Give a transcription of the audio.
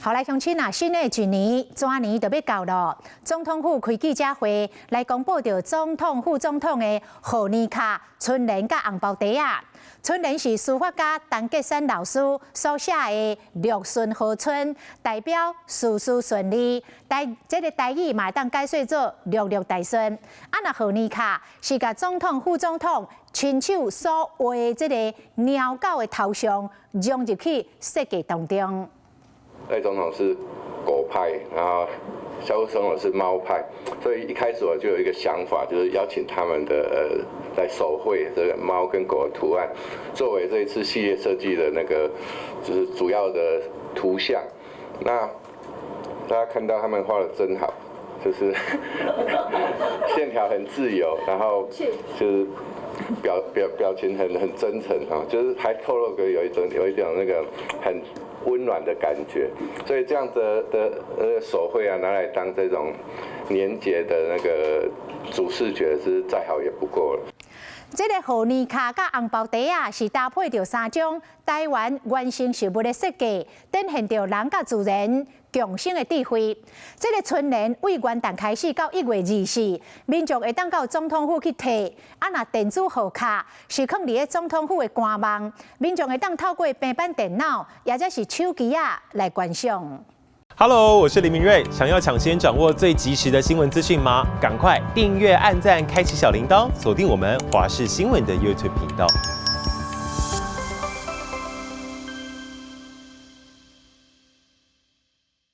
好来乡亲啊，新的一年转年就要到了。总统府开记者会来公布着总统、副总统的贺年卡、春联甲红包袋啊。春联是书法家陈杰山老师所写的“六顺和春”，代表事事顺利。这个台语嘛当解说做“六六大顺”。啊，那贺年卡是甲总统、副总统亲手所画的这个鸟狗的头像融入去设计当中。赖总统是狗派，然后萧副总统是猫派，所以一开始我就有一个想法，就是邀请他们的来手绘这个猫跟狗的图案，作为这一次系列设计的那个就是主要的图像。那大家看到他们画的真好，就是线条很自由，然后就是表情很真诚啊，就是还透露个有一种那个很温暖的感觉，所以这样的手绘啊，拿来当这种年节的那个主视觉是再好也不过了。这个贺年卡甲红包袋啊，是搭配着3种台湾原生食物的设计，展现着人甲自然共生的智慧。这个春联为元旦开始到1月24，民众会当到总统府去摕。啊，那电子贺卡是放伫咧总统府的官网，民众会当透过平板电脑，或者是手机啊来观赏。Hello， 我是林明瑞。想要抢先掌握最及时的新闻资讯吗？赶快订阅、按赞、开启小铃铛，锁定我们华视新闻的 YouTube 频道。